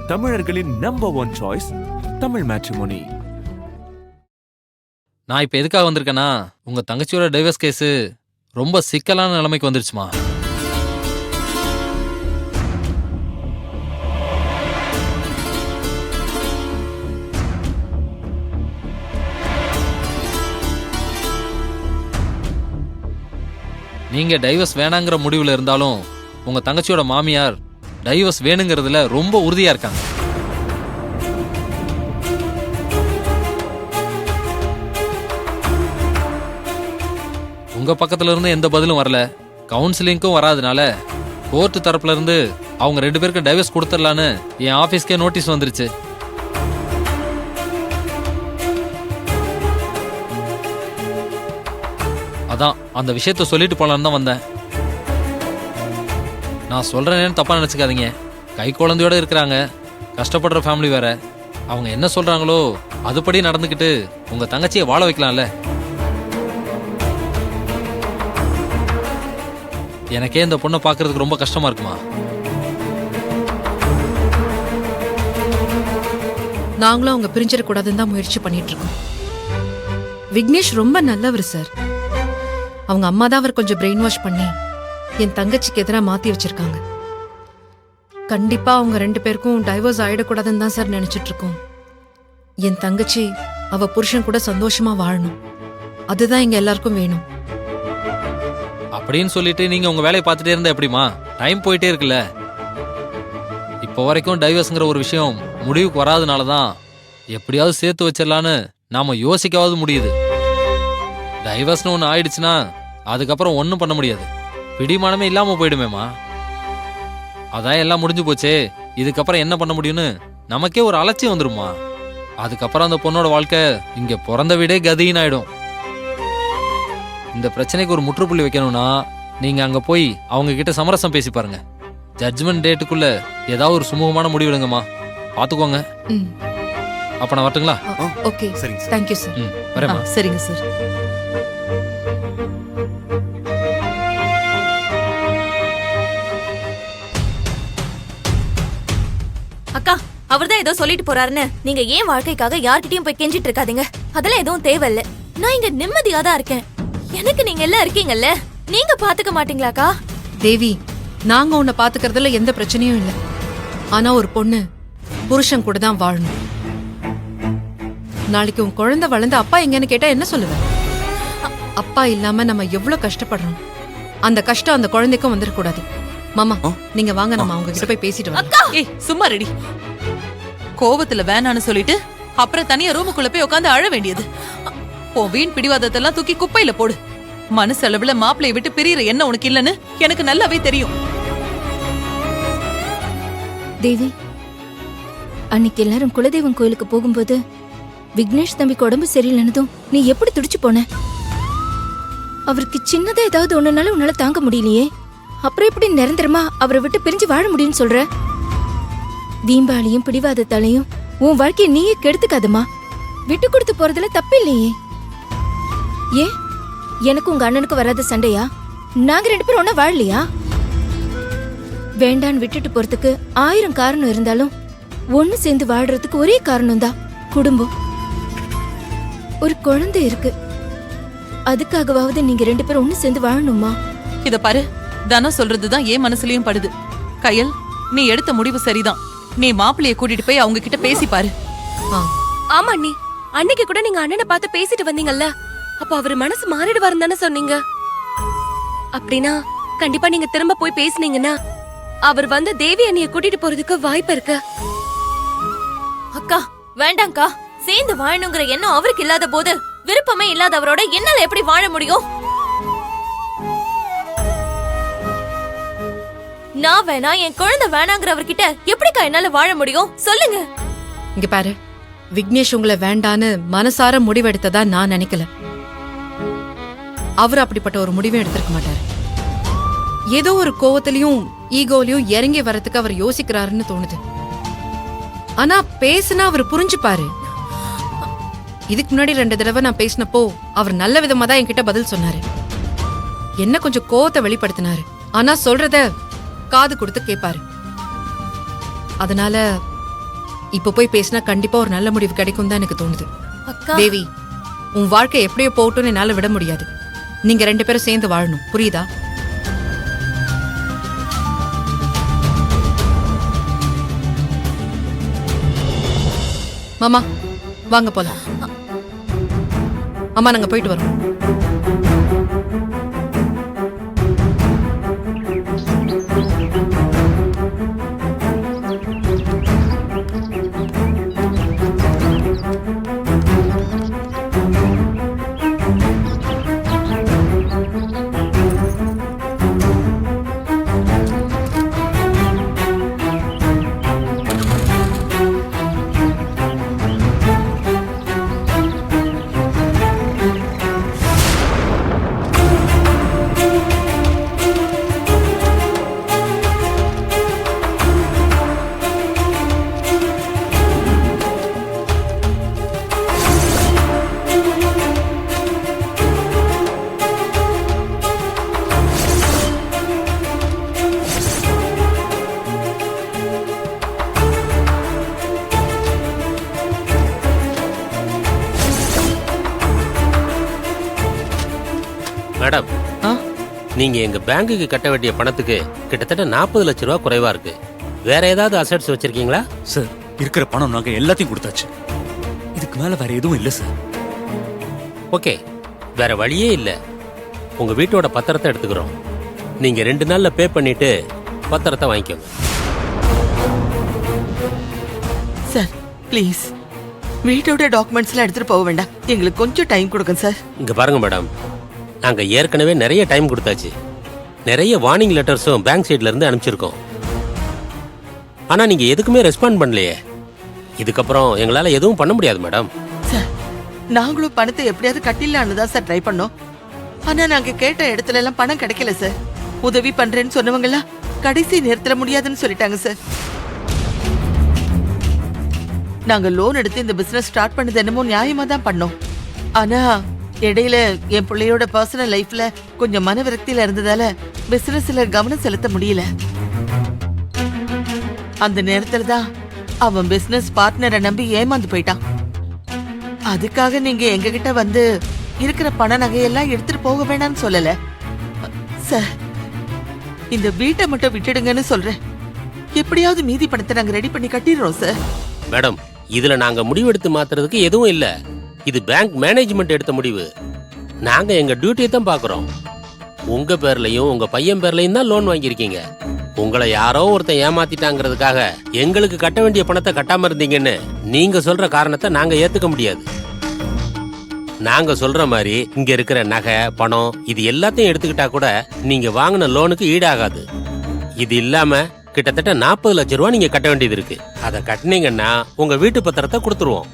தமிழர்களின் number 1 choice Tamil matrimony. நான் இப்ப எதுக்காக வந்திருக்கேன்னா, உங்க தங்கச்சியோட டைவர்ஸ் கேஸ் ரொம்ப சிக்கலான நிலைமைக்கு வந்துருச்சுமா. நீங்க டைவர்ஸ் வேணாங்கிற முடிவுல இருந்தாலும் உங்க தங்கச்சியோட மாமியார் டைவர்ஸ் வேணுங்கிறதுல ரொம்ப உறுதியா இருக்காங்க. உங்க பக்கத்துல இருந்து எந்த பதிலும் வரல, கவுன்சிலிங்கும் வராதனால கோர்ட் தரப்புல இருந்து அவங்க 2 பேருக்கு டைவர்ஸ் கொடுத்துடலான்னு என் ஆபீஸ்க்கே நோட்டீஸ் வந்துருச்சு. அதான் அந்த விஷயத்த சொல்லிட்டு போலான்னு தான் வந்தேன். நான் சொல்றேன்னு தப்பா நினைச்சுக்காதீங்க. கை குழந்தையோட இருக்கிறாங்க, கஷ்டப்படுற ஃபேமிலி வேற. அவங்க என்ன சொல்றாங்களோ அதுபடி நடந்துக்கிட்டு உங்க தங்கச்சியை வாழ வைக்கலாம்ல. எனக்கே இந்த பொண்ணை பாக்குறதுக்கு ரொம்ப கஷ்டமா இருக்குமா. நாங்களும் அவங்க பிரிஞ்சிடக்கூடாதுன்னு தான் முயற்சி பண்ணிட்டு இருக்கோம். விக்னேஷ் ரொம்ப நல்லவர் சார். அவங்க அம்மா தான் அவர் கொஞ்சம் பிரெயின் வாஷ் பண்ணி என் தங்கச்சிக்கு எதிராக மாத்தி வச்சிருக்காங்க. கண்டிப்பா அவங்க 2 பேருக்கும் டைவர்ஸ் ஆயிடக்கூடாதுன்னு தான் சார் நினைச்சிட்டு இருக்கோம். என் தங்கச்சி அவ புருஷன் கூட சந்தோஷமா வாழணும், அதுதான் எங்க எல்லாருக்கும் வேணும். அப்படின்னு சொல்லிட்டு நீங்க உங்க வேலையை பார்த்துட்டே இருந்தா எப்படிமா? டைம் போயிட்டே இருக்குல்ல. இப்போ வரைக்கும் டைவர்ஸ்ங்கிற ஒரு விஷயம் முடிவுக்கு வராதனாலதான் எப்படியாவது சேர்த்து வச்சிடலான்னு நாம யோசிக்காவது முடியுது. டைவர்ஸ்னு ஒன்று ஆயிடுச்சுன்னா அதுக்கப்புறம் ஒன்றும் பண்ண முடியாது, பிடிமானமே இல்லாம போயிடுமேமா. அதான் எல்லாம் முடிஞ்சு போச்சே, இதுக்கப்புறம் என்ன பண்ண முடியும்னு நமக்கே ஒரு அலட்சியம் வந்துருமா. அதுக்கப்புறம் அந்த பொண்ணோட வாழ்க்கை இங்க பிறந்த வீடே கதின்னு ஆயிடும். இந்த பிரச்சனைக்கு ஒரு முற்றுப்புள்ளி வைக்கணும்னா நீங்க அங்க போய் அவங்க கிட்ட சமரசம் பேசி பாருங்க. ஜட்ஜ்மெண்ட் டேட்டுக்குள்ள ஏதாவது ஒரு சுமூகமான முடிவு எடுங்கம்மா. பாத்துக்கோங்க. அப்ப நான் வரட்டுங்களா? ஓகே, சரிங்க சார். Thank you sir. வரேம்மா. சரிங்க சார். அக்கா, அவர்தான் ஏதோ சொல்லிட்டு போறாருன்னு நீங்க ஏன் வாழ்க்கைக்காக யார்கிட்டயும் போய் கெஞ்சிட்டு இருக்காதீங்க. அதெல்லாம் எதுவும் தேவையில்ல. நான் இங்க நிம்மதியா தான் இருக்கேன். எனக்கு நீங்க எல்லாம் இருக்கீங்கல்ல, நீங்க பாத்துக்க மாட்டீங்களாக்கா? தேவி, நாங்க உன்னை பாத்துக்கிறதுல எந்த பிரச்சனையும் இல்ல. ஆனா ஒரு பொண்ணு புருஷன் கூட தான் வாழணும். நாளைக்கு உன் குழந்தை வளர்ந்து அப்பா எங்கன்னு கேட்டா என்ன சொல்லுவேன்? அப்பா இல்லாம நம்ம எவ்வளவு கஷ்டப்படுறோம். அந்த கஷ்டம் அந்த குழந்தைக்கும் வந்துடக்கூடாது. மாமா, நீங்க வாங்க, நம்ம அவங்க கிட்ட போய் பேசிட்டு வரோம். ஏய், சும்மா ரெடி. கோவத்துல வேணான்னு சொல்லிட்டு அப்புறம் தனியா ரூமுக்குள்ள போய் உட்காந்து அழ வேண்டியது. உன் வீண் பிடிவாதத்தெல்லாம் தூக்கி குப்பையில போடு. மனசளவுல மாப்பிளைய விட்டு பிரியற என்ன உனக்கு இல்லன்னு எனக்கு நல்லாவே தெரியும். தேவி, அன்னைக்கு எல்லாரும் குலதெய்வம் கோயிலுக்கு போகும்போது விக்னேஷ் தம்பிக்கு உடம்பு சரியில்லைன்னதும் நீ எப்படி துடிச்சு போன? அவருக்கு சின்னதா ஏதாவது ஒண்ணுனாலும் உன்னால தாங்க முடியலையே, அப்புறம் எப்படி நிரந்தரமா அவரை விட்டு பிரிஞ்சு வாழ முடியும்னு சொல்ற? தீபாவளியும் பிடிவாதத்தாலையும் உன் வாழ்க்கையை நீயே கெடுத்துக்காதமா. விட்டு கொடுத்து போறதுல தப்பு இல்லையே. ஏன் எனக்கு உங்க அண்ணனுக்கு வராத சண்டையா? நாங்க 2 பேரும் ஒன்னா வாழலையா? வேண்டான்னு விட்டுட்டு போறதுக்கு 1000 காரணம் இருந்தாலும் ஒண்ணு சேர்ந்து வாழ்றதுக்கு ஒரே காரணம் தான், குடும்பம். ஒரு குழந்தை இருக்கு, அதுக்காகவாவது நீங்க 2 பேரும் ஒண்ணு சேர்ந்து வாழணுமா? இத பாரு, தனம் சொல்றதுதான் என் மனசுலயும் படுது. கயல், நீ எடுத்த முடிவு சரிதான். நீ மாப்பிளைய கூட்டிட்டு போய் அவங்க கிட்ட பேசி பாரு. ஆமா அண்ணி, அன்னைக்கு கூட நீங்க அண்ணனை பார்த்து பேசிட்டு வந்தீங்கல்ல, அப்ப அவர் மனசு மாறிடுவாருன்னு தானே சொன்னீங்க. அப்படின்னா கண்டிப்பா நீங்க திரும்ப போய் பேசுனீங்கன்னா அவர் வந்து தேவி அண்ணிய கூட்டிட்டு போறதுக்கு வாய்ப்பு இருக்கு. அக்கா வேண்டாம்க்கா, சேர்ந்து வாழணுங்கிற எண்ணம் அவருக்கு இல்லாத போது விருப்பமே இல்லாதவரோட என்னால எப்படி வாழ முடியும்? நான் வேணா, என் குழந்தை வேணாங்கிறவர்கிட்ட எப்படிக்கா என்னால வாழ முடியும் சொல்லுங்க. இங்க பாரு, விக்னேஷ் உங்களை வேண்டான்னு மனசார முடிவெடுத்ததா நான் நினைக்கல. அவர் அப்படிப்பட்ட ஒரு முடிவை எடுத்திருக்க மாட்டாரு. ஏதோ ஒரு கோவத்திலையும் ஈகோலையும் இறங்கி வரதுக்கு அவர் யோசிக்கிறாருன்னு தோணுது. ஆனா பேசுனா அவர் புரிஞ்சுப்பாரு. இதுக்கு முன்னாடி 2 தடவை நான் பேசினப்போ அவர் நல்ல விதமா தான் என்கிட்ட பதில் சொன்னாரு. என்ன கொஞ்சம் கோவத்தை வெளிப்படுத்தினாரு, ஆனா சொல்றத காது கொடுத்து கேட்பாரு. அதனால இப்ப போய் பேசினா கண்டிப்பா ஒரு நல்ல முடிவு கிடைக்கும் தான் எனக்கு தோணுது. அக்கா தேவி, உன் வாழ்க்கை எப்படியோ போகட்டும்னு என்னால விட முடியாது. நீங்க 2 பேரும் சேர்ந்து வாழணும், புரியுதா? மாமா வாங்க போலாம். அம்மா நாங்க போயிட்டு வரோம். மேடம், நீங்க எங்க பேங்குக்கு கட்ட வேண்டிய பணத்துக்கு கிட்டத்தட்ட 40 லட்சம் ரூபாய் குறைவா இருக்கு. வேற ஏதாவது அசெட்ஸ் வச்சிருக்கீங்களா? சார், இருக்கிற பணம் நாங்க எல்லாத்தையும் கொடுத்தாச்சு. இதுக்கு மேல வேற எதுவும் இல்ல சார். ஓகே, வேற வழியே இல்ல. உங்க வீட்டோட பத்திரத்தை எடுத்துக்கிறோம். நீங்க 2 நாள்ல பே பண்ணிட்டு பத்திரத்தை வாங்கிக்கோங்க. சார் ப்ளீஸ் வீட்டோட டாக்குமெண்ட்ஸ்லாம் எடுத்துட்டு போக வேண்டாம். எங்களுக்கு கொஞ்சம் டைம் கொடுங்க சார். இங்க பாருங்க மேடம், நாங்க ஏற்கனவே நிறைய டைம் கொடுத்தாச்சு. நிறைய வார்னிங் லெட்டர்ஸும் பேங்க் சைட்ல இருந்து அனுப்பிச்சிருக்கோம். ஆனா நீங்க எதுக்குமே ரெஸ்பாண்ட் பண்ணலையே. இதுக்கப்புறம் எங்களால எதுவும் பண்ண முடியாது மேடம். சார் நாங்களும் பணத்தை எப்படியாவது கட்டிடலான்னு தான் சார் ட்ரை பண்ணோம். ஆனா நாங்க கேட்ட இடத்துல எல்லாம் பணம் கிடைக்கல சார். உதவி பண்றேன்னு சொன்னவங்க எல்லாம் கடைசி நேரத்துல முடியாதுன்னு சொல்லிட்டாங்க சார். நாங்க லோன் எடுத்து இந்த பிசினஸ் ஸ்டார்ட் பண்ணது என்னமோ நியாயமா தான் பண்ணோம். ஆனா இடையில என் பிள்ளையோட பர்சனல் லைஃப்ல கொஞ்சம் மன விரக்தியில இருந்ததால பிசினஸ்ல கவனம் செலுத்த முடியல. அந்த நேரத்துல தான் அவன் பிசினஸ் பார்ட்னரை நம்பி ஏமாந்து போயிட்டான். அதுக்காக நீங்க எங்க கிட்ட வந்து இருக்கிற பண நகையெல்லாம் எடுத்துட்டு போக வேண்டாம்னு சொல்லல சார். இந்த வீட்டை மட்டும் விட்டுடுங்கன்னு சொல்றேன். எப்படியாவது மீதி பணத்தை நாங்க ரெடி பண்ணி கட்டிடுறோம் சார். மேடம், இதுல நாங்க முடிவெடுத்து மாத்துறதுக்கு எதுவும் இல்ல. இது பேங்க் மேனேஜ்மெண்ட் எடுத்த முடிவு. நாங்க எங்க டியூட்டியை தான் பாக்குறோம். உங்க பேர்லயும் உங்க பையன் பேர்லயும் தான் லோன் வாங்கியிருக்கீங்க. உங்களை யாரோ ஒருத்தன் ஏமாத்திட்டாங்கிறதுக்காக எங்களுக்கு கட்ட வேண்டிய பணத்தை கட்டாம இருந்தீங்கன்னு நீங்க சொல்ற காரணத்தை நாங்க ஏத்துக்க முடியாது. நாங்க சொல்ற மாதிரி இங்க இருக்கிற நகை, பணம் இது எல்லாத்தையும் எடுத்துக்கிட்டா கூட நீங்க வாங்கின லோனுக்கு ஈடாகாது. இது இல்லாம கிட்டத்தட்ட 40 லட்சம் ரூபாய் நீங்க கட்ட வேண்டியது இருக்கு. அதை கட்டினீங்கன்னா உங்க வீட்டு பத்திரத்தை கொடுத்துருவோம்.